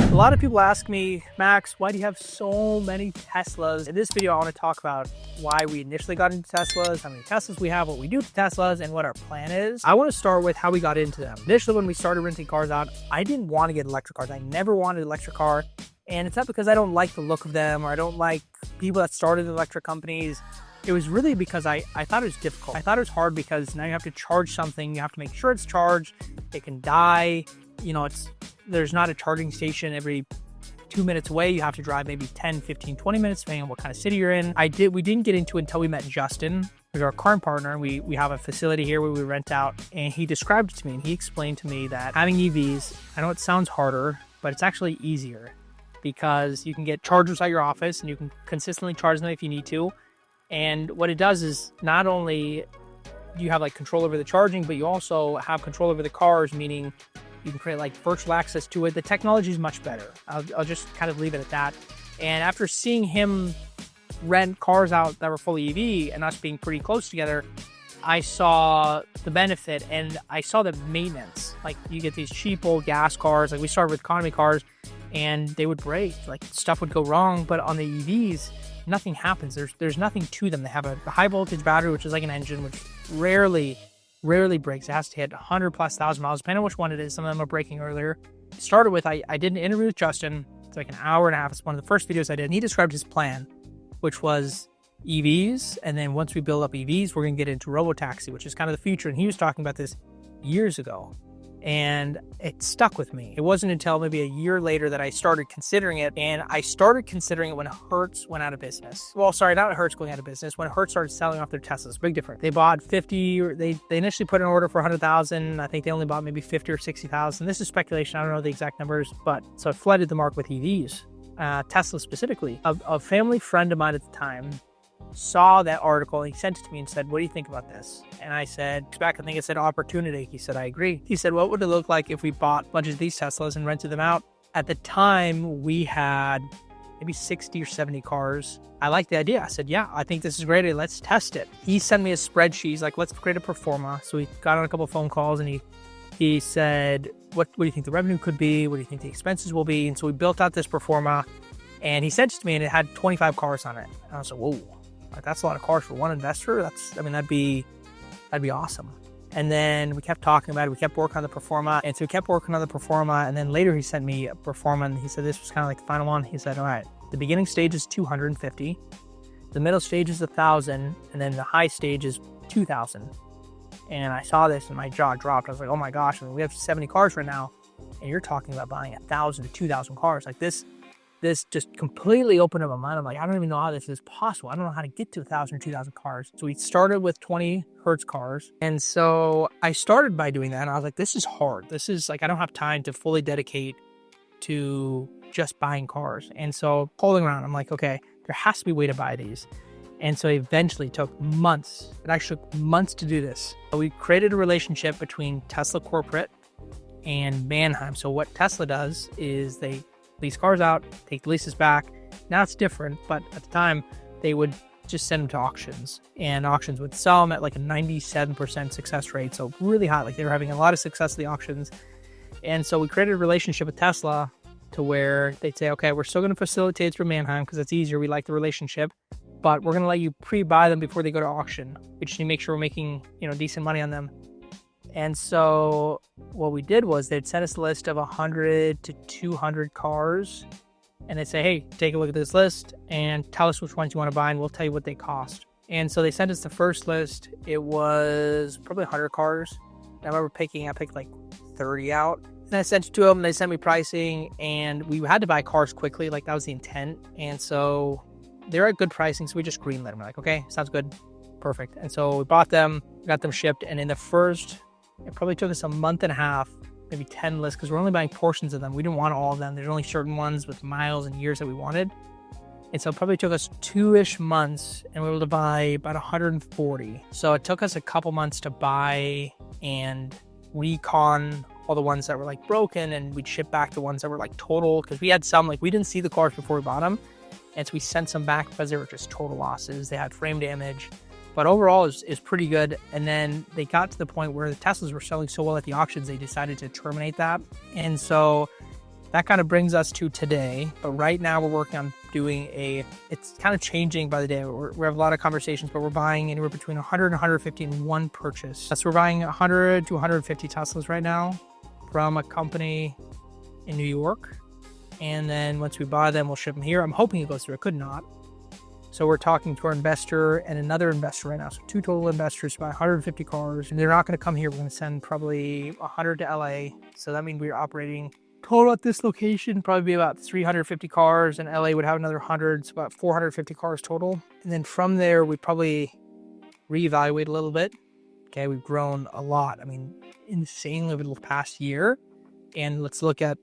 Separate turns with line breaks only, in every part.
A lot of people ask me, Max, why do you have so many Teslas? In this video, I want to talk about why we initially got into Teslas, how many Teslas we have, what we do to Teslas, and what our plan is. I want to start with how we got into them. Initially, when we started renting cars out, I didn't want to get electric cars. I never wanted an electric car. And it's not because I don't like the look of them or I don't like people that started electric companies. It was really because I thought it was difficult. I thought it was hard because now you have to charge something. You have to make sure it's charged. It can die. You know, there's not a charging station every 2 minutes away. You have to drive maybe 10, 15, 20 minutes, depending on what kind of city you're in. We didn't get into it until we met Justin, who's our car partner. We have a facility here where we rent out, and he described it to me, and he explained to me that having EVs, I know it sounds harder, but it's actually easier because you can get chargers at your office and you can consistently charge them if you need to. And what it does is not only do you have like control over the charging, but you also have control over the cars, meaning you can create like virtual access to it. The technology is much better. I'll just kind of leave it at that. And after seeing him rent cars out that were fully EV and us being pretty close together, I saw the benefit and I saw the maintenance. Like you get these cheap old gas cars, like we started with economy cars, and they would break, like stuff would go wrong. But on the EVs, nothing happens. There's nothing to them. They have a high voltage battery, which is like an engine, which rarely breaks. It has to hit 100 plus thousand miles, depending on which one it is. Some of them are breaking earlier. It started with, I did an interview with Justin. It's like an hour and a half. It's one of the first videos I did. And he described his plan, which was EVs. And then once we build up EVs, we're going to get into robo taxi, which is kind of the future. And he was talking about this years ago. And it stuck with me. It wasn't until maybe a year later that I started considering it. And I started considering it when Hertz went out of business. Well, sorry, not Hertz going out of business. When Hertz started selling off their Teslas. Big difference. They bought 50, or they initially put an order for 100,000. I think they only bought maybe 50 or 60,000. This is speculation. I don't know the exact numbers. But so it flooded the market with EVs. Tesla specifically. A family friend of mine at the time saw that article and he sent it to me and said, what do you think about this? And I said, I think it said opportunity. He said, I agree. He said, what would it look like if we bought a bunch of these Teslas and rented them out? At the time, we had maybe 60 or 70 cars. I liked the idea. I said, yeah, I think this is great. Let's test it. He sent me a spreadsheet. He's like, let's create a pro forma. So we got on a couple of phone calls and he said, what do you think the revenue could be? What do you think the expenses will be? And so we built out this pro forma and he sent it to me and it had 25 cars on it. And I was like, whoa. Like, that's a lot of cars for one investor. That'd be awesome. And then we kept talking about it. We kept working on the pro forma. And so we kept working on the pro forma. And then later he sent me a pro forma and he said this was kind of like the final one. He said, all right, the beginning stage is 250. The middle stage is 1,000. And then the high stage is 2,000. And I saw this and my jaw dropped. I was like, oh my gosh, we have 70 cars right now. And you're talking about buying 1,000 to 2,000 cars. Like this just completely opened up my mind. I'm like, I don't even know how this is possible. I don't know how to get to 1,000 or 2,000 cars. So we started with 20 Hertz cars. And so I started by doing that. And I was like, this is hard. This is like, I don't have time to fully dedicate to just buying cars. And so calling around, I'm like, okay, there has to be a way to buy these. And so eventually took months. It actually took months to do this. So we created a relationship between Tesla Corporate and Manheim. So what Tesla does is they lease cars out, take the leases back. Now it's different, but at the time they would just send them to auctions, and auctions would sell them at like a 97% success rate. So really high, like they were having a lot of success at the auctions. And so we created a relationship with Tesla to where they'd say, okay, we're still going to facilitate through Manheim because it's easier. We like the relationship, but we're going to let you pre-buy them before they go to auction. We just need to make sure we're making, decent money on them. And so what we did was they'd send us a list of 100 to 200 cars. And they'd say, hey, take a look at this list and tell us which ones you want to buy and we'll tell you what they cost. And so they sent us the first list. It was probably 100 cars. I remember I picked like 30 out. And I sent it to them. They sent me pricing and we had to buy cars quickly. Like that was the intent. And so they were at good pricing. So we just greenlit them. We're like, okay, sounds good. Perfect. And so we bought them, got them shipped. And in the first, it probably took us a month and a half, maybe 10 lists, because we're only buying portions of them. We didn't want all of them. There's only certain ones with miles and years that we wanted. And so it probably took us 2-ish months and we were able to buy about 140. So it took us a couple months to buy and recon all the ones that were like broken, and we'd ship back the ones that were like total, because we had some, like we didn't see the cars before we bought them. And so we sent some back because they were just total losses. They had frame damage. But overall is pretty good. And then they got to the point where the Teslas were selling so well at the auctions, they decided to terminate that. And so that kind of brings us to today. But right now we're working on doing it's kind of changing by the day. We have a lot of conversations, but we're buying anywhere between 100 and 150 in one purchase. So we're buying 100 to 150 Teslas right now from a company in New York. And then once we buy them, we'll ship them here. I'm hoping it goes through. It could not. So we're talking to our investor and another investor right now. So 2 total investors to buy 150 cars. And they're not going to come here. We're going to send probably 100 to LA. So that means we're operating total at this location, probably be about 350 cars. And LA would have another 100. So about 450 cars total. And then from there, we probably reevaluate a little bit. Okay, we've grown a lot. I mean, insanely over the past year. And let's look at,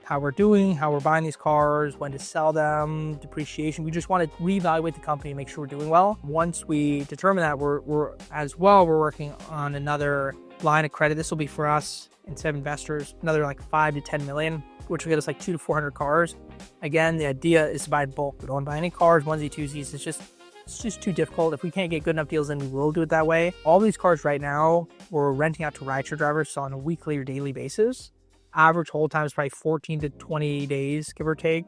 how we're doing, how we're buying these cars, when to sell them, depreciation. We just want to reevaluate the company and make sure we're doing well. Once we determine that, we're working on another line of credit. This will be for us instead of investors, another like 5 to 10 million, which will get us like 200 to 400 cars. Again, the idea is to buy in bulk. We don't buy any cars, onesie, twosies. It's just too difficult. If we can't get good enough deals, then we will do it that way. All these cars right now, we're renting out to rideshare drivers, so on a weekly or daily basis. Average hold time is probably 14 to 20 days, give or take.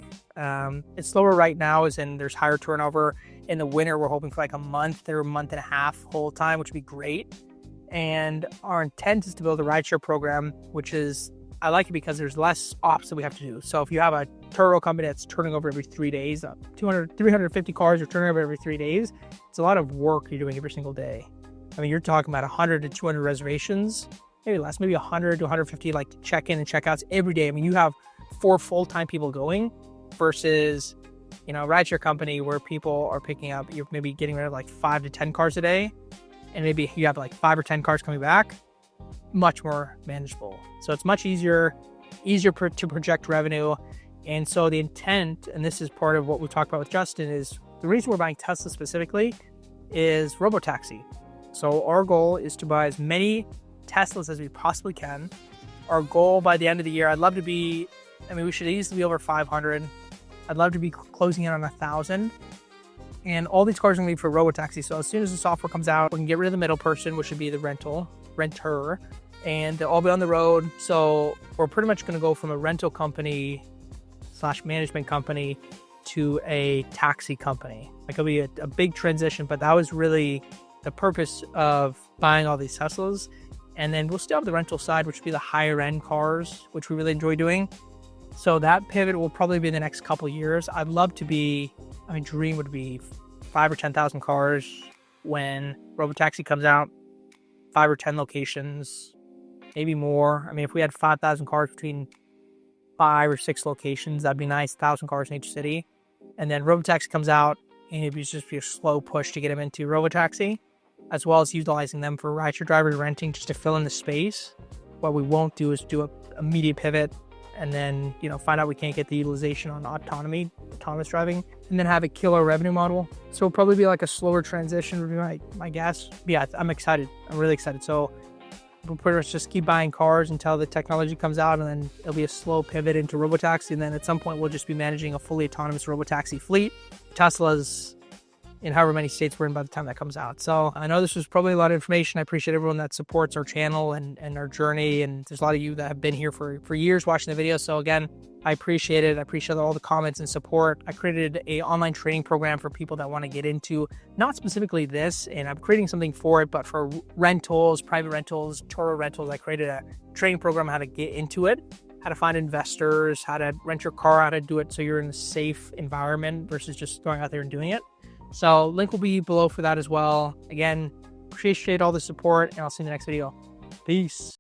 It's slower right now, as in there's higher turnover. In the winter, we're hoping for like a month or a month and a half hold time, which would be great. And our intent is to build a rideshare program, which is, I like it because there's less ops that we have to do. So if you have a Turo company that's turning over every 3 days, 350 cars are turning over every 3 days, it's a lot of work you're doing every single day. I mean, you're talking about 100 to 200 reservations, maybe less, maybe 100 to 150 like check-in and check-outs every day. I mean, you have 4 full-time people going versus, a rideshare company where people are picking up, you're maybe getting rid of like 5 to 10 cars a day, and maybe you have like 5 or 10 cars coming back. Much more manageable. So it's much easier to project revenue. And so the intent, and this is part of what we talked about with Justin, is the reason we're buying Tesla specifically is robo-taxi. So our goal is to buy as many Teslas as we possibly can. Our goal by the end of the year, we should easily be over 500. I'd love to be closing in on 1,000. And all these cars are going to be for robo-taxi. So as soon as the software comes out, we can get rid of the middle person, which would be the renter, and they'll all be on the road. So we're pretty much going to go from a rental company / management company to a taxi company. Like, it'll be a big transition, but that was really the purpose of buying all these Teslas. And then we'll still have the rental side, which would be the higher end cars, which we really enjoy doing. So that pivot will probably be in the next couple of years. I'd love to be, dream would be 5 or 10,000 cars when robotaxi comes out, 5 or 10 locations, maybe more. If we had 5,000 cars between 5 or 6 locations, that'd be nice. 1,000 cars in each city. And then robotaxi comes out, and it'd just be a slow push to get them into robotaxi, as well as utilizing them for rideshare drivers renting just to fill in the space. What we won't do is do a immediate pivot and then, find out we can't get the utilization on autonomous driving, and then have a killer revenue model. So it'll probably be like a slower transition, would be my guess. But yeah, I'm excited. I'm really excited. So we'll pretty much just keep buying cars until the technology comes out, and then it'll be a slow pivot into robotaxi. And then at some point, we'll just be managing a fully autonomous robotaxi fleet. Tesla's in however many states we're in by the time that comes out. So I know this was probably a lot of information. I appreciate everyone that supports our channel and our journey. And there's a lot of you that have been here for years watching the video. So again, I appreciate it. I appreciate all the comments and support. I created an online training program for people that want to get into, not specifically this, and I'm creating something for it, but for rentals, private rentals, Turo rentals. I created a training program on how to get into it, how to find investors, how to rent your car, how to do it so you're in a safe environment versus just going out there and doing it. So link will be below for that as well. Again, appreciate all the support, and I'll see you in the next video. Peace.